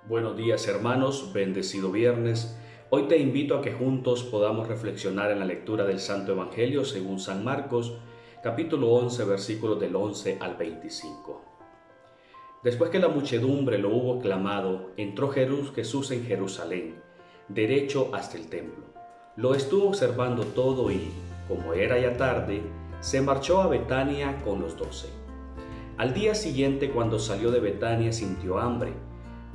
Buenos días hermanos, bendecido viernes. Hoy te invito a que juntos podamos reflexionar en la lectura del Santo Evangelio según San Marcos, capítulo 11, versículos del 11 al 25. Después que la muchedumbre lo hubo clamado, entró Jesús en Jerusalén, derecho hasta el templo. Lo estuvo observando todo y, como era ya tarde, se marchó a Betania con los 12. Al día siguiente, cuando salió de Betania, sintió hambre.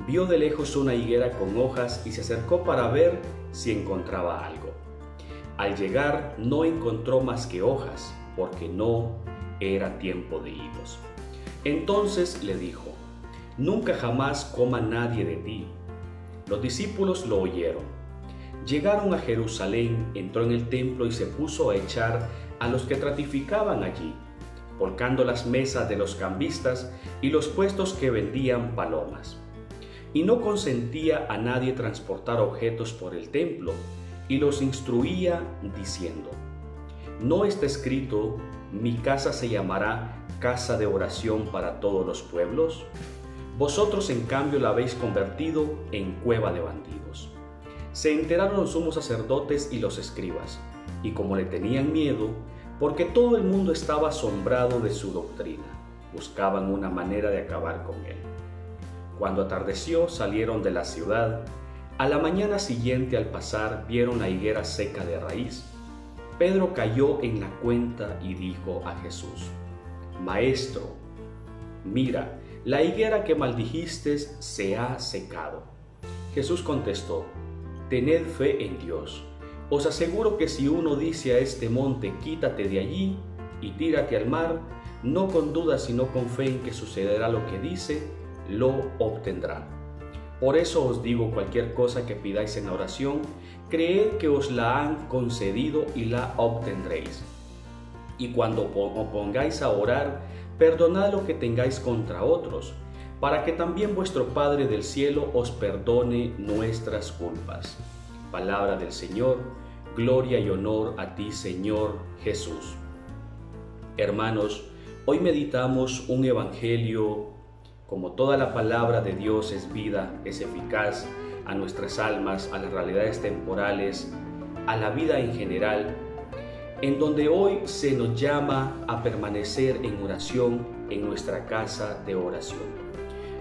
Vio de lejos una higuera con hojas y se acercó para ver si encontraba algo. Al llegar no encontró más que hojas, porque no era tiempo de higos. Entonces le dijo: «Nunca jamás coma nadie de ti». Los discípulos lo oyeron. Llegaron a Jerusalén, entró en el templo y se puso a echar a los que tratificaban allí, volcando las mesas de los cambistas y los puestos que vendían palomas. Y no consentía a nadie transportar objetos por el templo, y los instruía diciendo: ¿No está escrito, mi casa se llamará casa de oración para todos los pueblos? Vosotros en cambio la habéis convertido en cueva de bandidos. Se enteraron los sumos sacerdotes y los escribas, y como le tenían miedo, porque todo el mundo estaba asombrado de su doctrina, buscaban una manera de acabar con él. Cuando atardeció, salieron de la ciudad. A la mañana siguiente, al pasar, vieron la higuera seca de raíz. Pedro cayó en la cuenta y dijo a Jesús: «Maestro, mira, la higuera que maldijiste se ha secado». Jesús contestó: «Tened fe en Dios. Os aseguro que si uno dice a este monte, quítate de allí y tírate al mar, no con duda sino con fe en que sucederá lo que dice, lo obtendrá. Por eso os digo, cualquier cosa que pidáis en oración, creed que os la han concedido y la obtendréis. Y cuando os pongáis a orar, perdonad lo que tengáis contra otros, para que también vuestro Padre del cielo os perdone nuestras culpas». Palabra del Señor. Gloria y honor a ti, Señor Jesús. Hermanos, hoy meditamos un evangelio. Como toda la palabra de Dios es vida, es eficaz a nuestras almas, a las realidades temporales, a la vida en general, en donde hoy se nos llama a permanecer en oración en nuestra casa de oración.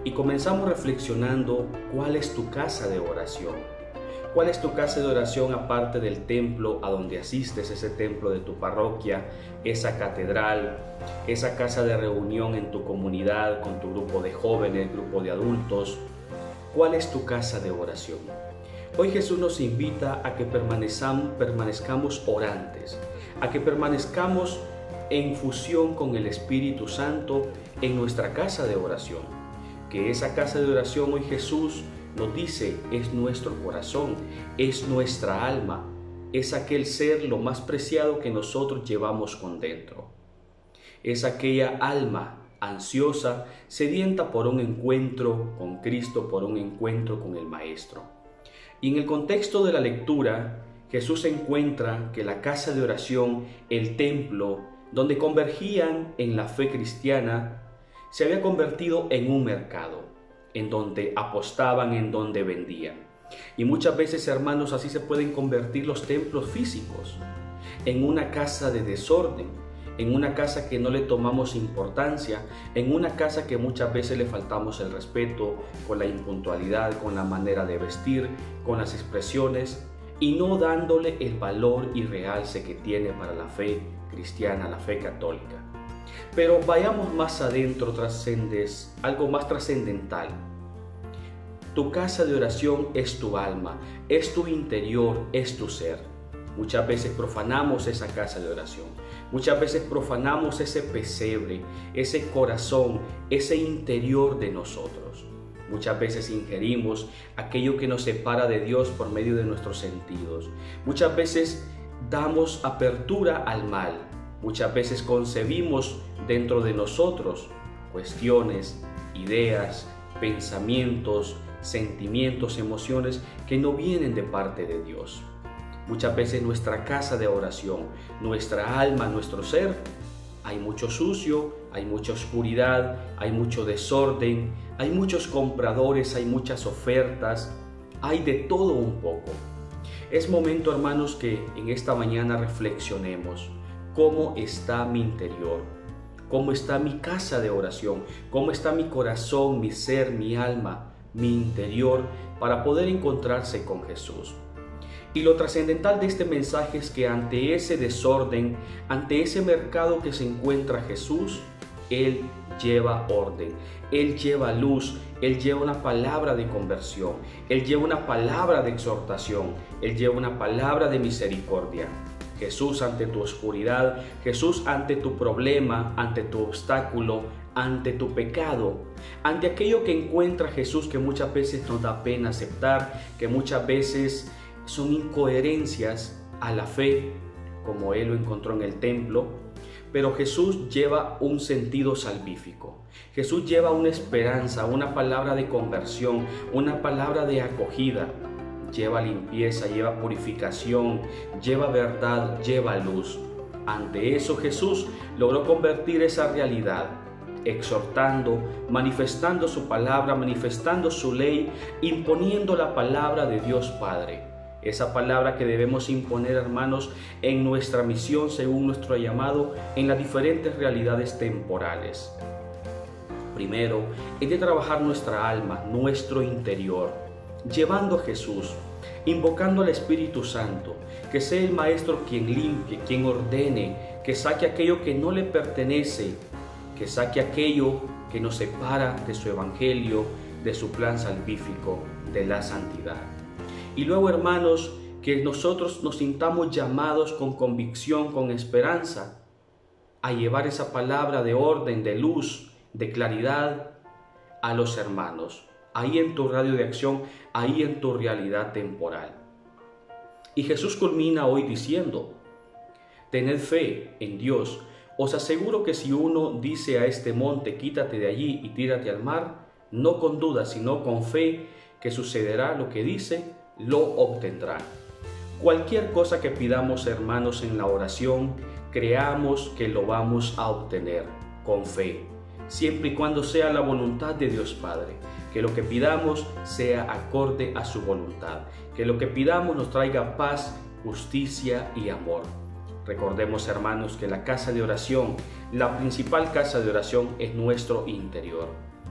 Y comenzamos reflexionando: ¿cuál es tu casa de oración? ¿Cuál es tu casa de oración aparte del templo a donde asistes, ese templo de tu parroquia, esa catedral, esa casa de reunión en tu comunidad con tu grupo de jóvenes, grupo de adultos? ¿Cuál es tu casa de oración? Hoy Jesús nos invita a que permanezcamos orantes, a que permanezcamos en fusión con el Espíritu Santo en nuestra casa de oración. Que esa casa de oración hoy Jesús nos dice es nuestro corazón, es nuestra alma, es aquel ser lo más preciado que nosotros llevamos con dentro. Es aquella alma ansiosa, sedienta por un encuentro con Cristo, por un encuentro con el Maestro. Y en el contexto de la lectura, Jesús encuentra que la casa de oración, el templo, donde convergían en la fe cristiana, se había convertido en un mercado, en donde apostaban, en donde vendían. Y muchas veces, hermanos, así se pueden convertir los templos físicos, en una casa de desorden, en una casa que no le tomamos importancia, en una casa que muchas veces le faltamos el respeto con la impuntualidad, con la manera de vestir, con las expresiones, y no dándole el valor y realce que tiene para la fe cristiana, la fe católica. Pero vayamos más adentro, algo más trascendental. Tu casa de oración es tu alma, es tu interior, es tu ser. Muchas veces profanamos esa casa de oración. Muchas veces profanamos ese pesebre, ese corazón, ese interior de nosotros. Muchas veces ingerimos aquello que nos separa de Dios por medio de nuestros sentidos. Muchas veces damos apertura al mal. Muchas veces concebimos dentro de nosotros cuestiones, ideas, pensamientos, sentimientos, emociones que no vienen de parte de Dios. Muchas veces nuestra casa de oración, nuestra alma, nuestro ser, Hay mucho sucio, hay mucha oscuridad, hay mucho desorden, hay muchos compradores, hay muchas ofertas, hay de todo un poco. Es momento, hermanos, que en esta mañana reflexionemos cómo está mi interior, cómo está mi casa de oración, cómo está mi corazón, mi ser, mi alma, mi interior, para poder encontrarse con Jesús. Y lo trascendental de este mensaje es que ante ese desorden, ante ese mercado que se encuentra Jesús, Él lleva orden, Él lleva luz, Él lleva una palabra de conversión, Él lleva una palabra de exhortación, Él lleva una palabra de misericordia. Jesús ante tu oscuridad, Jesús ante tu problema, ante tu obstáculo, ante tu pecado, ante aquello que encuentra Jesús que muchas veces nos da pena aceptar, que muchas veces son incoherencias a la fe, como Él lo encontró en el templo, pero Jesús lleva un sentido salvífico. Jesús lleva una esperanza, una palabra de conversión, una palabra de acogida. Lleva limpieza, lleva purificación, lleva verdad, lleva luz. Ante eso Jesús logró convertir esa realidad, exhortando, manifestando su palabra, manifestando su ley, imponiendo la palabra de Dios Padre. Esa palabra que debemos imponer, hermanos, en nuestra misión según nuestro llamado en las diferentes realidades temporales. Primero, es de trabajar nuestra alma, nuestro interior, llevando a Jesús, invocando al Espíritu Santo, que sea el Maestro quien limpie, quien ordene, que saque aquello que no le pertenece, que saque aquello que nos separa de su Evangelio, de su plan salvífico, de la santidad. Y luego, hermanos, que nosotros nos sintamos llamados con convicción, con esperanza, a llevar esa palabra de orden, de luz, de claridad a los hermanos, ahí en tu radio de acción, ahí en tu realidad temporal. Y Jesús culmina hoy diciendo: tened fe en Dios. Os aseguro que si uno dice a este monte, quítate de allí y tírate al mar, no con duda, sino con fe, que sucederá lo que dice, lo obtendrá. Cualquier cosa que pidamos, hermanos, en la oración, creamos que lo vamos a obtener con fe, siempre y cuando sea la voluntad de Dios Padre, que lo que pidamos sea acorde a su voluntad, que lo que pidamos nos traiga paz, justicia y amor. Recordemos, hermanos, que la casa de oración, la principal casa de oración es nuestro interior,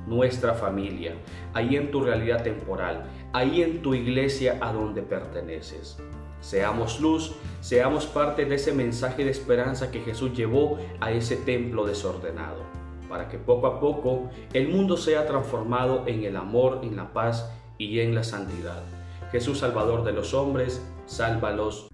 nuestra familia, ahí en tu realidad temporal, ahí en tu iglesia a donde perteneces. Seamos luz, seamos parte de ese mensaje de esperanza que Jesús llevó a ese templo desordenado, para que poco a poco el mundo sea transformado en el amor, en la paz y en la santidad. Jesús, Salvador de los hombres, sálvalos.